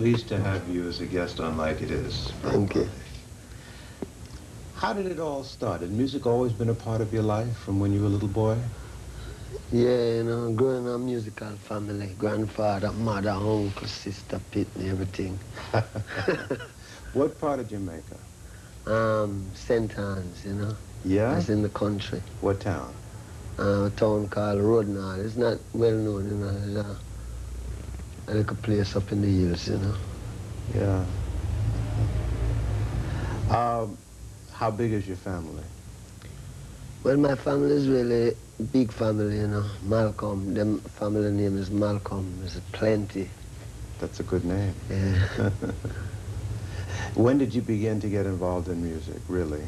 Pleased to have you as a guest on Like It Is. Thank you. How did it all start? Had music always been a part of your life from when you were a little boy? Yeah, you know, growing up musical family, grandfather, mother, uncle, sister, Pitney, everything. What part of Jamaica? St. Anne's, you know. Yeah? That's in the country. What town? A town called Rodnall. It's not well known, you know. It's a little place up in the hills, you know. Yeah. How big is your family? Well, my family is really a big family, you know. Malcolm, them family name is Malcolm. There's plenty. That's a good name. Yeah. When did you begin to get involved in music, really?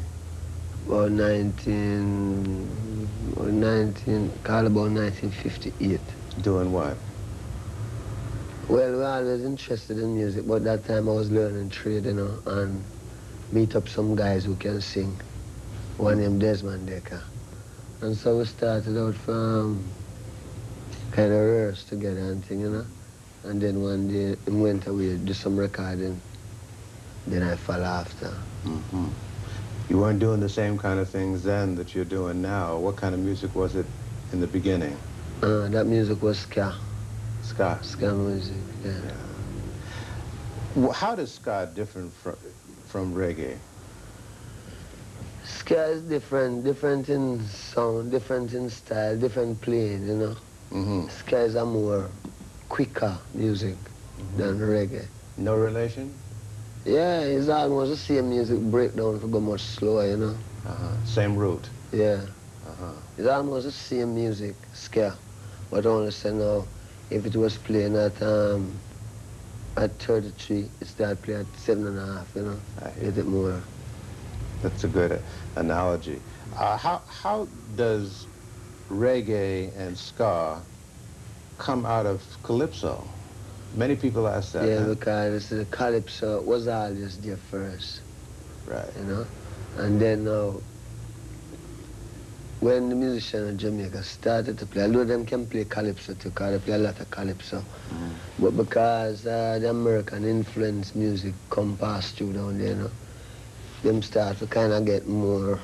About 1958. Doing what? Well, we were always interested in music, but that time I was learning trade, you know, and meet up some guys who can sing. One named Desmond Decker. And so we started out from kind of rehearse together and thing, you know. And then one day we went away, do some recording. Then I fell after. Mm-hmm. You weren't doing the same kind of things then that you're doing now. What kind of music was it in the beginning? That music was ska. Ska? Ska music, yeah. Well, how does ska differ from reggae? Ska is different in sound, different in style, different playing, you know. Mm-hmm. Ska is a more quicker music than reggae. No relation? Yeah, it's almost the same music breakdown for go much slower, you know. Same root? Yeah. It's almost the same music, ska. But only say now, if it was playing at 33, it started playing at 7.5, you know. I A hear little bit more. That's a good analogy. How does reggae and ska come out of calypso? Many people ask that. Yeah, huh? because the calypso was always there first. Right. You know? And then now, when the musicians in Jamaica started to play, although them can play calypso too, because they play a lot of calypso, but because the American influence music come pass through down there, you know, them start to kind of get more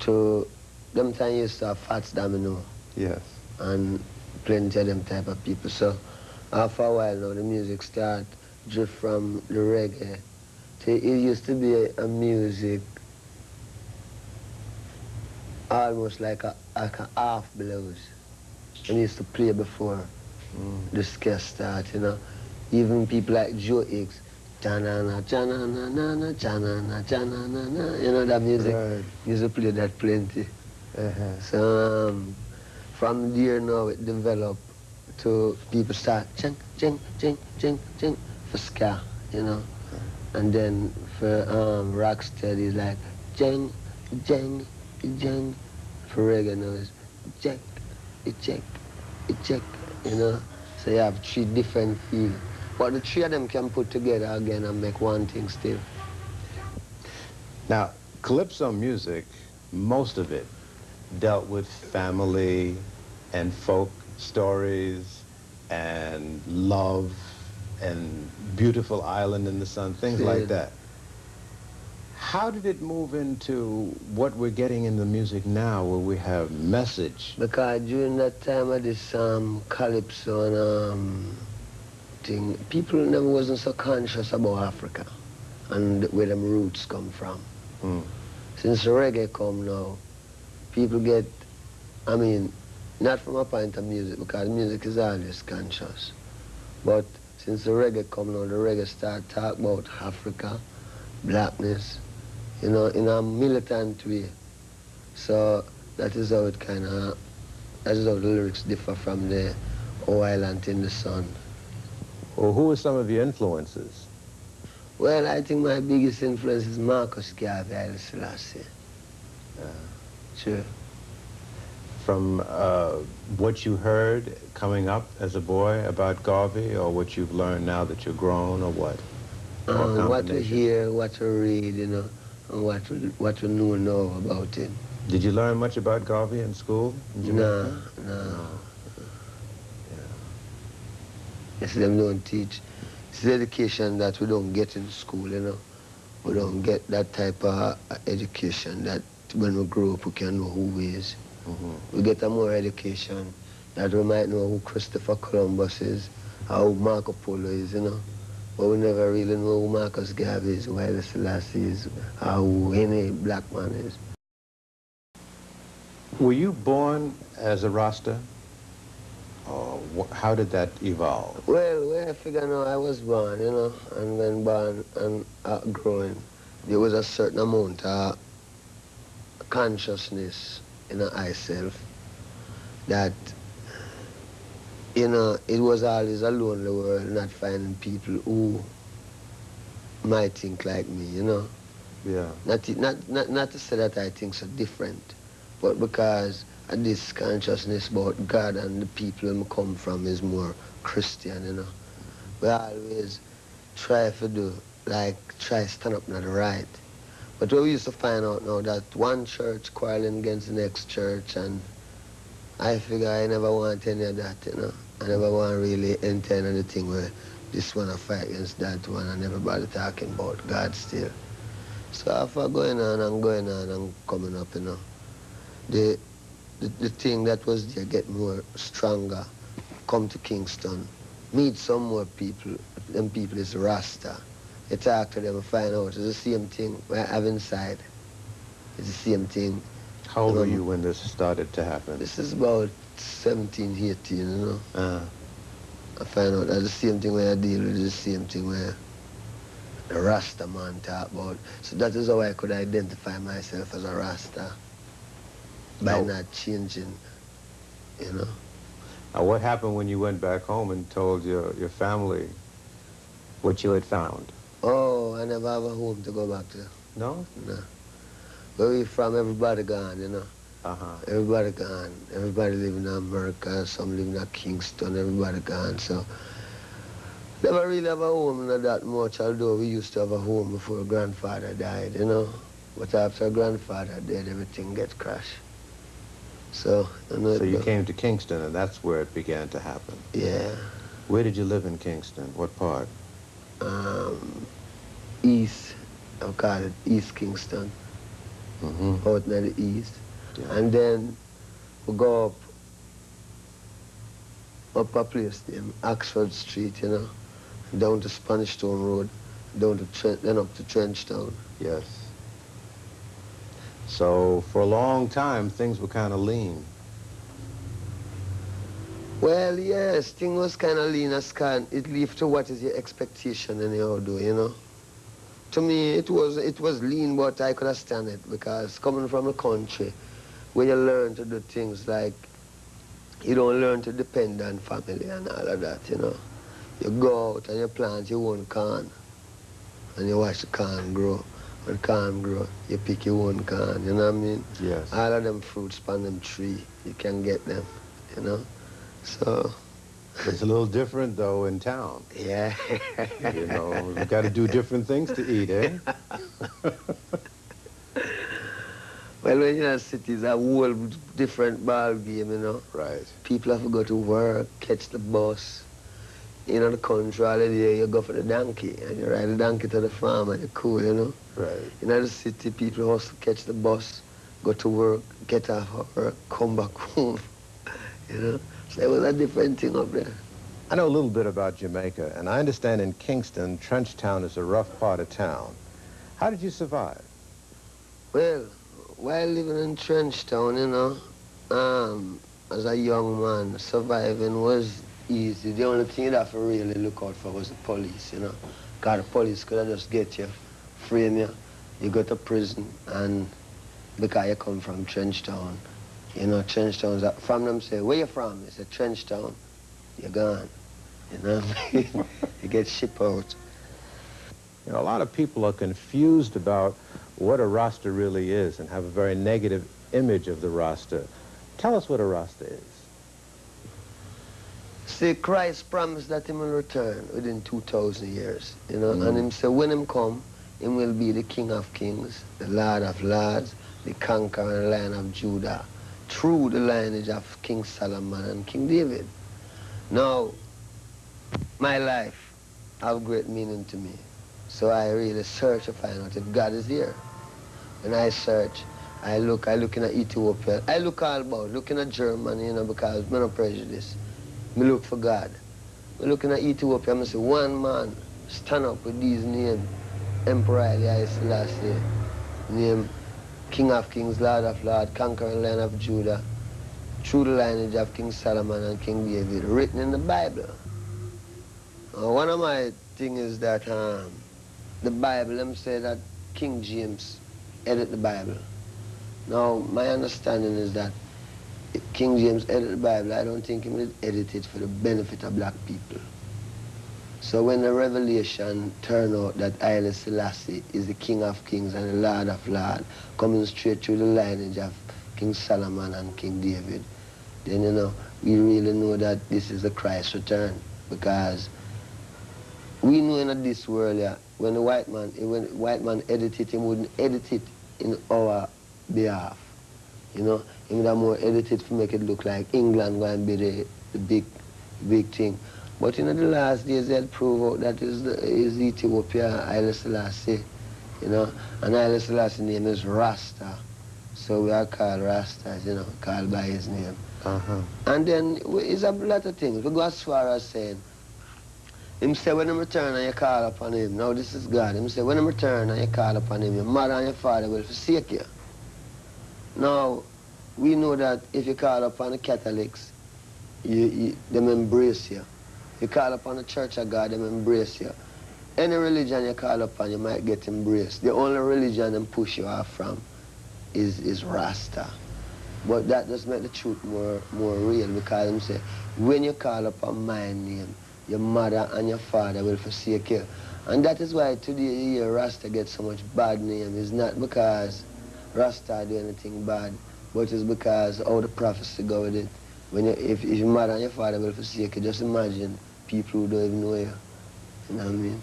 to, them time used to have Fats Domino. Yes. And plenty of them type of people. So after a while now, the music start drift from the reggae to, it used to be a music almost like a half blues. And used to play before the ska start, you know. Even people like Joe Hicks, cha-na-na, cha-na-na-na-na, cha-na-na, cha-na-na-na, you know that music? Right. Used to play that plenty. So from there now it developed to people start ching, ching, ching, ching, ching for ska, you know. And then for rocksteady it's like jing, jing, jing. For reggae now it's check, check, check, you know. So you have three different feels. But the three of them can put together again and make one thing still. Now, calypso music, most of it dealt with family and folk stories and love and beautiful island in the sun, things like that. How did it move into what we're getting in the music now, where we have message? Because during that time of this calypso and thing, people never wasn't so conscious about Africa and where them roots come from. Since the reggae come now, people get, I mean, not from a point of music, because music is always conscious. But since the reggae come now, the reggae start talk about Africa, blackness, you know, in a militant way. So that is how it kind of, that is how the lyrics differ from the Oh Island in the Sun. Well, who are some of your influences? Well, I think my biggest influence is Marcus Garvey, Haile Selassie. Sure. From what you heard coming up as a boy about Garvey, or what you've learned now that you're grown, or what? What we hear, what we read, you know, and what we know about it. Did you learn much about Garvey in school in Jamaica? No. Yes, them don't teach. It's the education that we don't get in school, you know. We don't get that type of education that when we grow up we can know who we is. We get a more education that we might know who Christopher Columbus is, or who Marco Polo is, you know. But we never really know who Marcus Garvey is, who Haile Selassie is, or who any black man is. Were you born as a Rasta? Or how did that evolve? Well, when I figure now I was born, you know, and when born and growing, there was a certain amount of consciousness in myself that, you know, it was always a lonely world, not finding people who might think like me, you know. Yeah. Not to say that I think so different, but because this consciousness about God and the people I come from is more Christian, you know. We always try to do, like, try to stand up to the right. But we used to find out now that one church quarreling against the next church, and I figure I never want any of that, you know. I never want really enter into the thing where this one I fight against that one and everybody talking about God still. So after going on and coming up, you know, the thing that was there get more stronger, come to Kingston, meet some more people, them people is Rasta. You talk to them and find out it's the same thing we have inside. It's the same thing. How old were you when this started to happen? This is about 17, 18, you know. I find out that the same thing where I deal with is the same thing where the Rasta man talk about. So that is how I could identify myself as a Rasta. By not changing, you know. Now, what happened when you went back home and told your family what you had found? Oh, I never have a home to go back to. No? No. Where we from, everybody gone, you know. Everybody gone. Everybody living in America, some living in Kingston, everybody gone. So, never really have a home, not that much, although we used to have a home before grandfather died, you know. But after grandfather died, everything gets crashed. So, so you came to Kingston, and that's where it began to happen. Yeah. Where did you live in Kingston? What part? East. I call it East Kingston. Out near the east. Yeah. And then we go up a place named Oxford Street, you know, down to Spanish Town Road, down to then up to Trenchtown. Yes. So for a long time, things were kind of lean. Well, yes, things was kind of lean as can. It leaves to what is your expectation anyhow, do, you know. To me, it was lean, but I could understand it because coming from a country where you learn to do things like you don't learn to depend on family and all of that, you know. You go out and you plant your own corn and you watch the corn grow. When corn grow, you pick your own corn, you know what I mean? Yes. All of them fruits on them tree, you can get them, you know? So... It's a little different, though, in town. Yeah. You know, we've got to do different things to eat, eh? Well, when you're in cities, a whole different ball game, you know? Right. People have to go to work, catch the bus. You know, the country, all day, you go for the donkey, and you ride the donkey to the farm, and you're cool, you know? Right. In the city, people also catch the bus, go to work, get off of work, come back home, you know? So it was a different thing up there. I know a little bit about Jamaica, and I understand in Kingston, Trenchtown is a rough part of town. How did you survive? Well, while living in Trenchtown, you know, as a young man, surviving was easy. The only thing you'd have to really look out for was the police, you know. Because the police could have just get you, frame you, you go to prison, and because you come from Trenchtown, you know, Trenchtown's from them say, where you from? They say, Trenchtown, you're gone. You know, you get shipped out. You know, a lot of people are confused about what a Rasta really is and have a very negative image of the Rasta. Tell us what a Rasta is. See, Christ promised that he will return within 2,000 years, you know, and him said, when him come, he will be the King of Kings, the Lord of Lords, the conquering Lion of Judah, through the lineage of King Solomon and King David. Now, my life have great meaning to me. So I really search to find out if God is here. When I search, I look in at Ethiopia. I look all about, looking at Germany, you know, because I'm not prejudiced. I look for God. I looking at Ethiopia, I see one man stand up with these names, Emperor Haile Selassie, name King of Kings, Lord of Lords, conquering Lion of Judah, through the lineage of King Solomon and King David, written in the Bible. One of my things is that the Bible, them say that King James edit the Bible. Now, my understanding is that if King James edit the Bible, I don't think he would edit it for the benefit of black people. So when the revelation turned out that Haile Selassie is the King of Kings and the Lord of Lords, coming straight through the lineage of King Solomon and King David, then, you know, we really know that this is the Christ return. Because we know in this world, yeah, when the white man edit it, he wouldn't edit it in our behalf. You know, he would have more edited to make it look like England going to be the big thing. But in the last days, they had proved out that is Ethiopia, Haile Selassie, you know, and Haile Selassie's name is Rasta. So we are called Rastas, you know, called by his name. And then it's a lot of things. We go as far as saying, him say when him return and you call upon him, now this is God, him say when him return and you call upon him, your mother and your father will forsake you. Now, we know that if you call upon the Catholics, them embrace you. You call upon the Church of God, them embrace you. Any religion you call upon, you might get embraced. The only religion them push you off from is Rasta. But that does make the truth more real, because them say, when you call upon my name, your mother and your father will forsake you. And that is why today you hear Rasta get so much bad name. It's not because Rasta do anything bad, but it's because how the prophecy go with it. When if your mother and your father will forsake you, just imagine people who don't even know you. You know what I mean?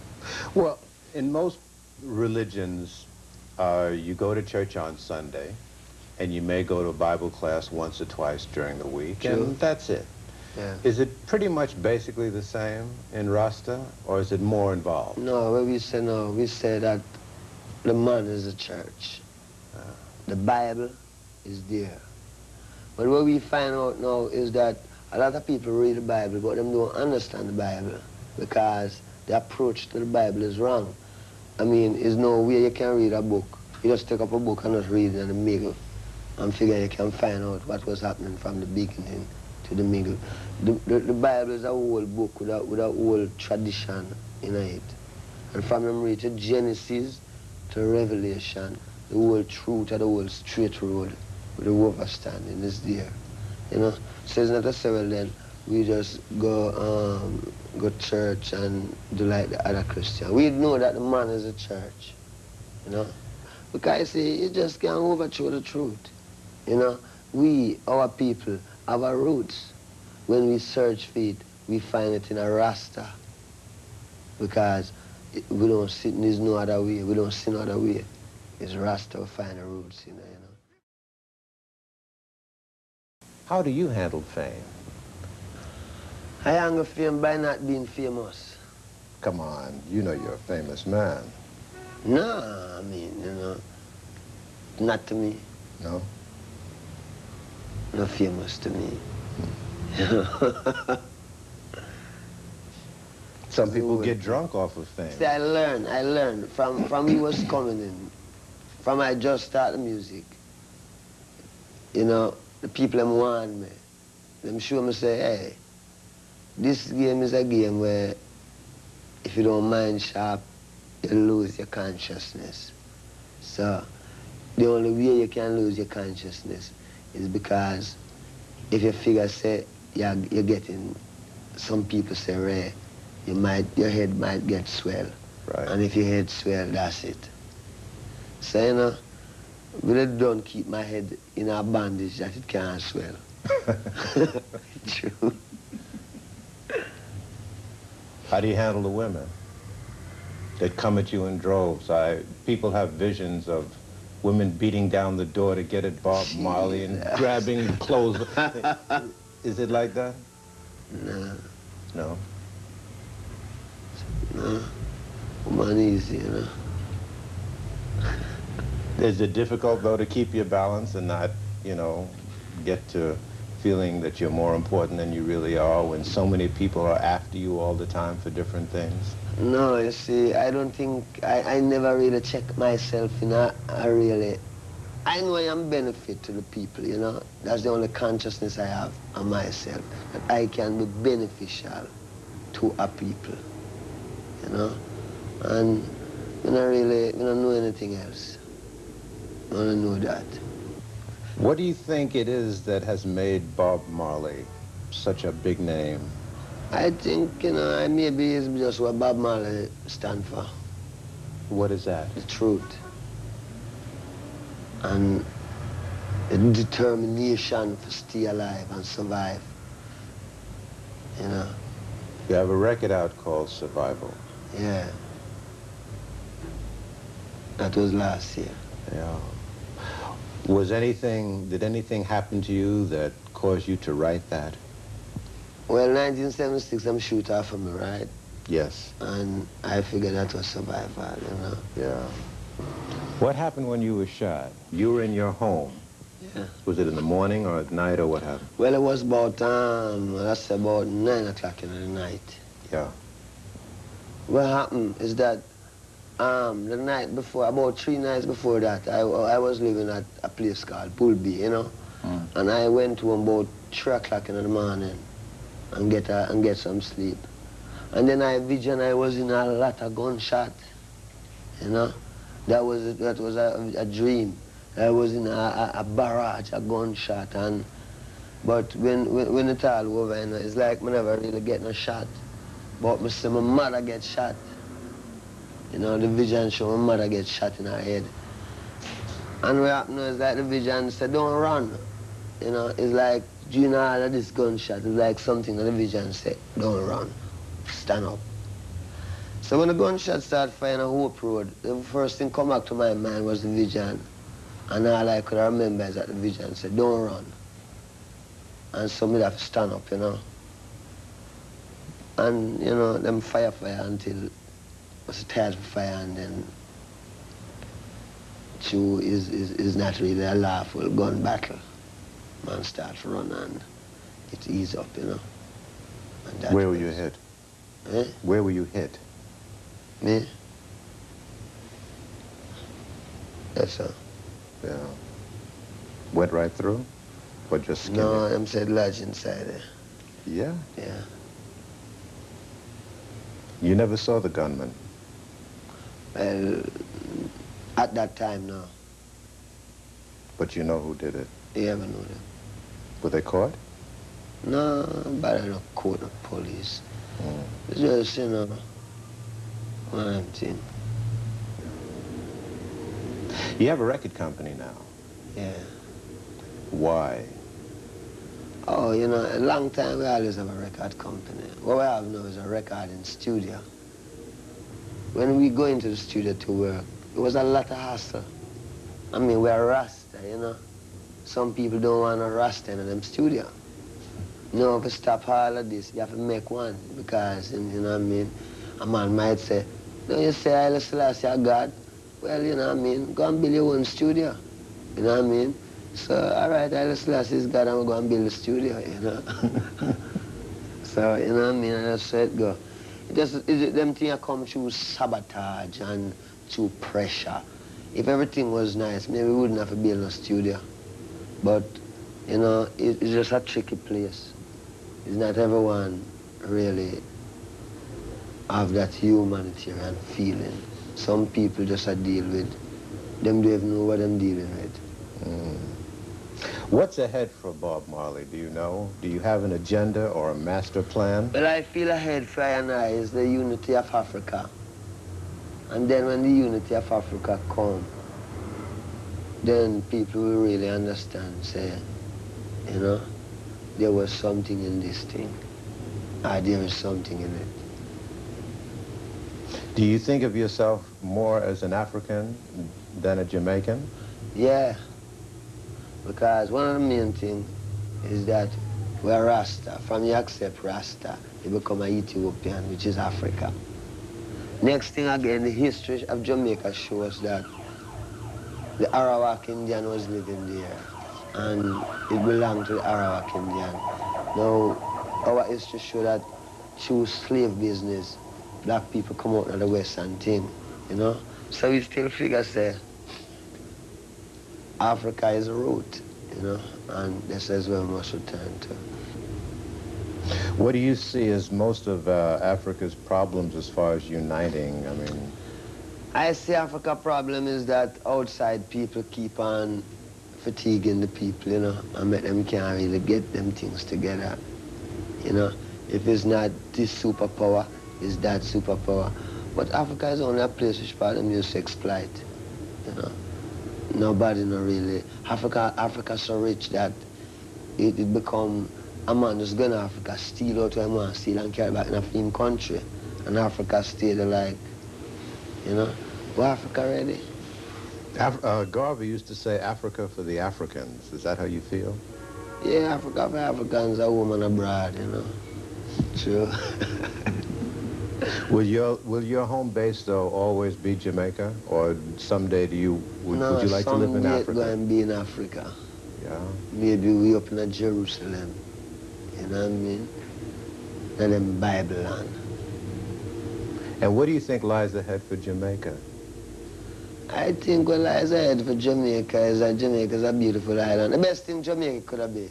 Well, in most religions, you go to church on Sunday, and you may go to a Bible class once or twice during the week, and that's it. Yeah. Is it pretty much basically the same in Rasta, or is it more involved? No, we say that the man is the church. The Bible is there. But what we find out now is that a lot of people read the Bible, but them don't understand the Bible because the approach to the Bible is wrong. I mean, there's no way you can read a book. You just take up a book and just read it in the middle and figure you can find out what was happening from the beginning to the middle. The Bible is a whole book with a whole tradition in it. And from them read to Genesis to Revelation, the whole truth of the whole straight road with the overstanding is there. You know? So it's not a say, well then, we just go church and do like the other Christian. We know that the man is a church, you know? Because you see, you just can't overthrow the truth. You know? We, our people, have our roots. When we search for it, we find it in a Rasta. Because we don't see, there's no other way. We don't see no other way. It's Rasta we find the roots, you know. How do you handle fame? I handle fame by not being famous. Come on, you know you're a famous man. No, I mean, you know, not to me. No? Not famous to me. Some people get drunk off of fame. See, I learned from he was coming in, from I just started music. You know, the people them warn me. Them show me say, hey, this game is a game where if you don't mind sharp, you lose your consciousness. So the only way you can lose your consciousness is because if you figure say you're getting, some people say rare, your head might get swell. Right. And if your head swell, that's it. So you know, really don't keep my head in a bandage that it can't swell. True. How do you handle the women that come at you in droves? People have visions of women beating down the door to get at Bob Marley and grabbing clothes. Is it like that? No. No? No. one easy, you know. Is it difficult, though, to keep your balance and not, you know, get to feeling that you're more important than you really are when so many people are after you all the time for different things? No, you see, I don't think, I never really check myself, you know, I know I am benefit to the people, you know. That's the only consciousness I have on myself, that I can be beneficial to a people, you know. And I don't know anything else. I don't know that. What do you think it is that has made Bob Marley such a big name? I think, you know, maybe it's just what Bob Marley stand for. What is that? The truth. And the determination to stay alive and survive, you know. You have a record out called Survival. Yeah. That was last year. Yeah. Did anything happen to you that caused you to write that? Well, 1976, I'm shoot off of me, right? Yes. And I figured that was survival, you know. Yeah. What happened when you were shot? You were in your home. Yeah. Was it in the morning or at night or what happened? Well, it was about, that's about 9 o'clock in the night. Yeah. What happened is that the night before, about 3 nights before that, I was living at a place called Bullby, you know. And I went to about 3 o'clock in the morning and get some sleep. And then I was in a lot of gunshot, you know. That was a dream. I was in a barrage, a gunshot, but when it all over, you know, it's like I never really get no shot. But I see my mother get shot. You know, the vision show my mother get shot in her head. And what happened is like the vision said, don't run. You know, it's like, you know, all of this gunshot is like something that the vision said, don't run, stand up. So when the gunshot started firing on Hope Road, the first thing come back to my mind was the vision. And all I could remember is that the vision said, don't run. And so me have to stand up, you know. And, you know, them fire until I was tired of fire, and then two is not really a lawful gun battle. Man starts to run and it ease up, you know. And where were you hit? Eh? Where were you hit? Me? Yes, sir. Yeah. Went right through? Or just skinned No, it? I'm said lodge inside there. Yeah? Yeah. You never saw the gunman? Well, at that time, no. But you know who did it? You ever know them? Were they caught? No, but I don't court the police. It's just, you know, one of them thing. You have a record company now. Yeah. Why? Oh, you know, a long time we always have a record company. What we have now is a recording studio. When we go into the studio to work, it was a lot of hassle. I mean, we're Rasta, you know. Some people don't want a Rasta in them studio. No, if you stop all of this, you have to make one, because, you know what I mean, a man might say, no, you say Haile Selassie are God. Well, you know what I mean, go and build your own studio. You know what I mean? So, all right, Haile Selassie is God, and we're going to build a studio, you know. So, you know what I mean, and that's how it go. Them things come through sabotage and through pressure. If everything was nice, maybe we wouldn't have to build a studio. But, you know, it's just a tricky place. It's not everyone really have that humanitarian feeling. Some people just deal with, them don't even know what I'm dealing with. What's ahead for Bob Marley, do you know? Do you have an agenda or a master plan? Well, I feel ahead for I and I is the unity of Africa. And then when the unity of Africa come, then people will really understand, say, you know, there was something in this thing. There is something in it. Do you think of yourself more as an African than a Jamaican? Yeah, because one of the main things is that we're Rasta. From you accept Rasta, you become an Ethiopian, which is Africa. Next thing again, the history of Jamaica shows that the Arawak Indian was living there, and it belonged to the Arawak Indian. Now, our history show that through slave business, black people come out of the West and thing, you know? So we still figure, say, Africa is a root, you know, and this is where we must return to. What do you see as most of Africa's problems as far as uniting? I mean, I see Africa's problem is that outside people keep on fatiguing the people, you know, and make them can't really get them things together, you know. If it's not this superpower, it's that superpower. But Africa is only a place which part of them used to exploit, you know. Nobody no really. Africa's so rich that it become a man just go to Africa, steal out what he want, steal and carry back in a film country. And Africa stay there like, you know, well, Africa ready. Garvey used to say Africa for the Africans. Is that how you feel? Yeah, Africa for Africans, a woman abroad, you know. True. Will your home base, though, always be Jamaica? Or someday would you like to live in Africa? No, someday going to be in Africa. Yeah. Maybe we up in Jerusalem, you know what I mean? And then Bible land. And what do you think lies ahead for Jamaica? I think what lies ahead for Jamaica is that Jamaica is a beautiful island. The best thing Jamaica could have been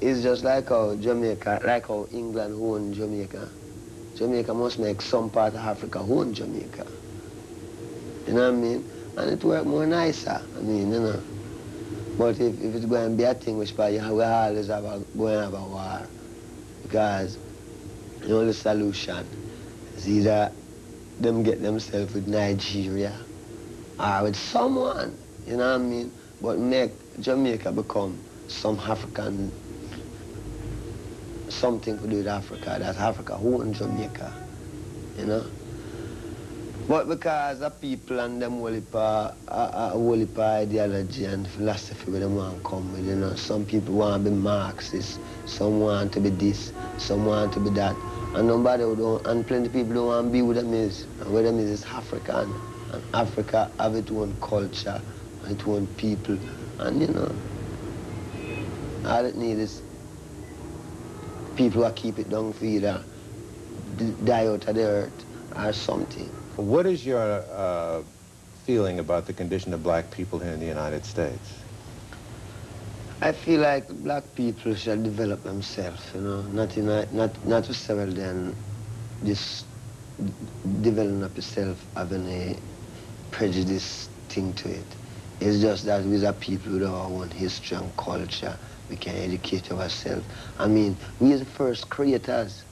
is just like how Jamaica, like how England owned Jamaica. Jamaica must make some part of Africa own Jamaica. You know what I mean? And it work more nicer, I mean, you know. But if it's going to be a thing which we always going to have a war. Because the only solution is either them get themselves with Nigeria or with someone, you know what I mean? But make Jamaica become some African, something to do with Africa, that Africa owns Jamaica, you know? But because the people and them whole heap ideology and philosophy where they want to come with, you know, some people want to be Marxist, some want to be this, some want to be that. And nobody don't, and plenty of people don't want to be with them is. And where them is African. And Africa have its own culture, and its own people. And you know, all it needs is people who keep it down for either die out of the earth or something. What is your feeling about the condition of black people here in the United States? I feel like black people should develop themselves, you know, not to several then just develop yourself having a prejudice thing to it. It's just that we are people with our own history and culture. We can educate ourselves. I mean, we are the first creators.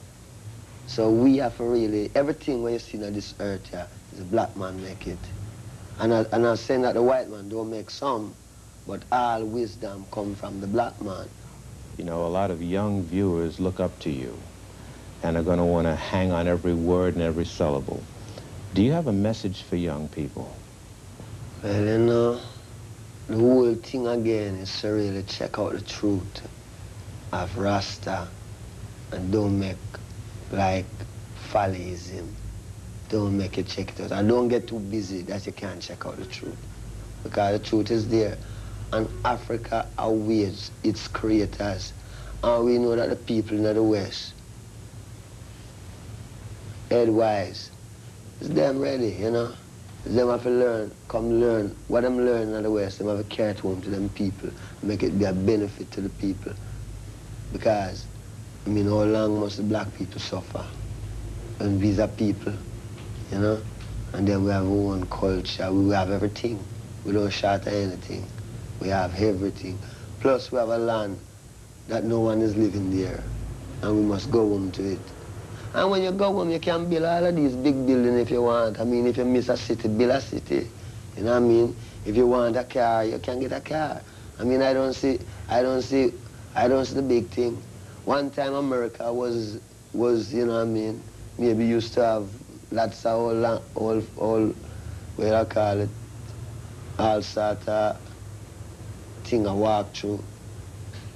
So we have to really, everything when you see on this earth here, is a black man make it. And I'm saying that the white man don't make some, but all wisdom come from the black man. You know, a lot of young viewers look up to you and are going to want to hang on every word and every syllable. Do you have a message for young people? Well, you know, the whole thing again is to really check out the truth of Rasta and don't make like follyism. Don't make it check it out. And don't get too busy that you can't check out the truth. Because the truth is there. And Africa awaits its creators. And we know that the people in the West, headwise, it's them ready, you know. It's them have to learn, come learn. What them learning in the West, them have to carry it home to them people, make it be a benefit to the people. Because, I mean, how long must the black people suffer? And these are people, you know? And then we have our own culture, we have everything. We don't short anything. We have everything. Plus we have a land that no one is living there. And we must go home to it. And when you go home, you can build all of these big buildings if you want. I mean, if you miss a city, build a city. You know what I mean? If you want a car, you can get a car. I mean, I don't see the big thing. One time America was, you know what I mean, maybe used to have lots of all what I call it, all sort of thing I walk through.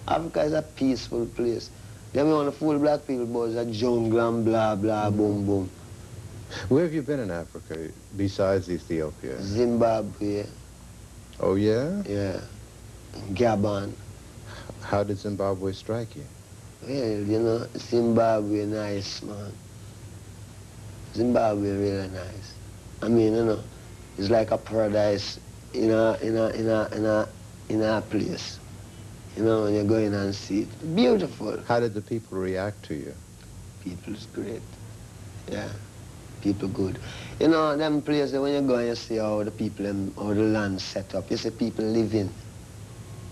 Africa is a peaceful place. Then we want to fool black people, but it's a jungle and blah, blah, boom, boom. Where have you been in Africa besides Ethiopia? Zimbabwe. Oh, yeah? Yeah. Gabon. How did Zimbabwe strike you? Well, you know, Zimbabwe nice, man. Zimbabwe really nice. I mean, you know, it's like a paradise in a place. You know, when you go in and see it. Beautiful. How did the people react to you? People is great. Yeah. People good. You know, them places when you go and you see how the people, how the land set up, you see people living.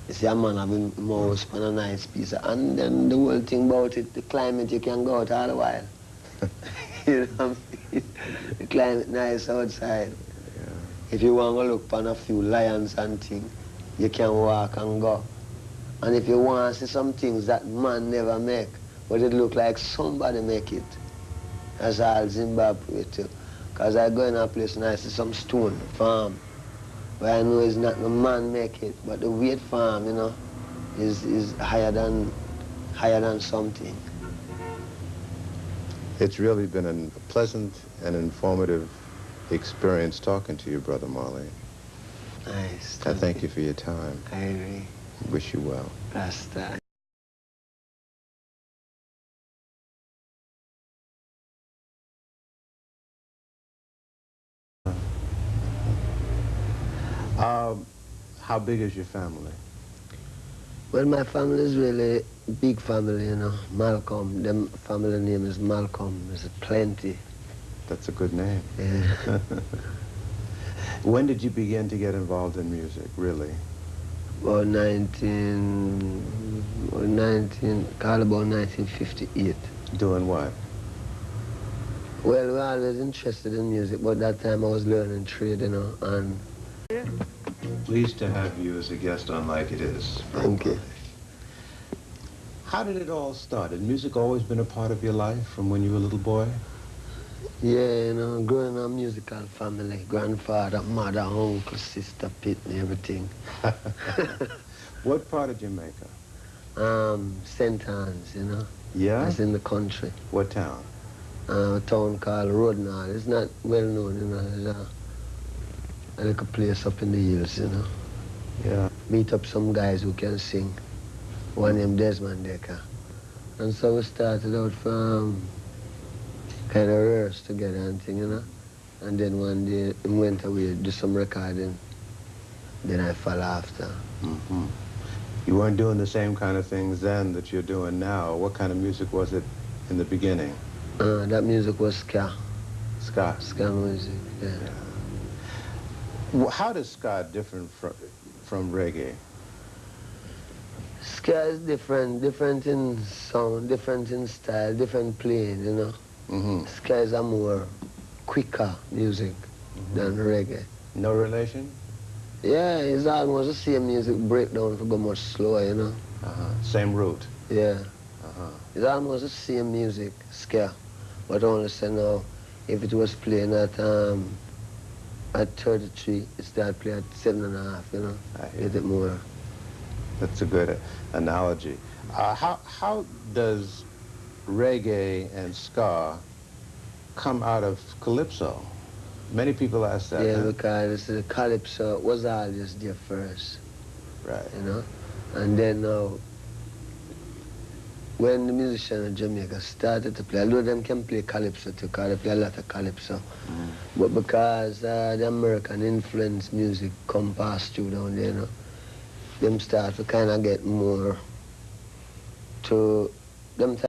You see a man having a house on a nice piece. And then the whole thing about it, the climate, you can go out all the while. You know what I mean? The climate nice outside. Yeah. If you want to look on a few lions and things, you can walk and go. And if you want to see some things that man never make, but it look like somebody make it, that's all Zimbabwe too. Because I go in a place and I see some stone farm, but I know it's not the man make it, but the weight farm, you know, is higher than something. It's really been a pleasant and informative experience talking to you, Brother Marley. Nice. I thank you for your time. I agree. Wish you well. Rasta. How big is your family? Well, my family is really big family, you know. Malcolm, them family name is Malcolm. There's plenty. That's a good name. Yeah. When did you begin to get involved in music, really? About 1958. Doing what? Well, we were always interested in music, but that time I was learning trade, you know, and... Pleased to have you as a guest on Like It Is. Thank you. How did it all start? Had music always been a part of your life from when you were a little boy? Yeah, you know, growing up a musical family, grandfather, mother, uncle, sister, Pitney, everything. What part of Jamaica? St. Anne's, you know. Yeah? That's in the country. What town? A town called Rodnall. It's not well known, you know. It's a little place up in the hills, you know. Yeah. Meet up some guys who can sing. One named Desmond Decker. And so we started out from kind of rehearse together and thing, you know. And then one day he went away, do some recording. Then I fell after. Mm-hmm. You weren't doing the same kind of things then that you're doing now. What kind of music was it in the beginning? That music was ska. Ska? Ska music, yeah. Well, how does ska differ from reggae? Ska is different in sound, different in style, different playing, you know. Mm-hmm. Ska is a more quicker music than reggae. No relation? Yeah, it's almost the same music breakdown if it go much slower, you know. Same root? Yeah. It's almost the same music, ska. But only say now, if it was playing at 33, it started playing at 7.5, you know. Get it more. That's a good analogy. How does reggae and ska come out of calypso? Many people ask that. Yeah, huh? because the calypso was always there first. Right. You know? And then now, when the musicians in Jamaica started to play, although them can play calypso too, because they play a lot of calypso, but because the American influence music come past through down there, you know, them start to kind of get more to them.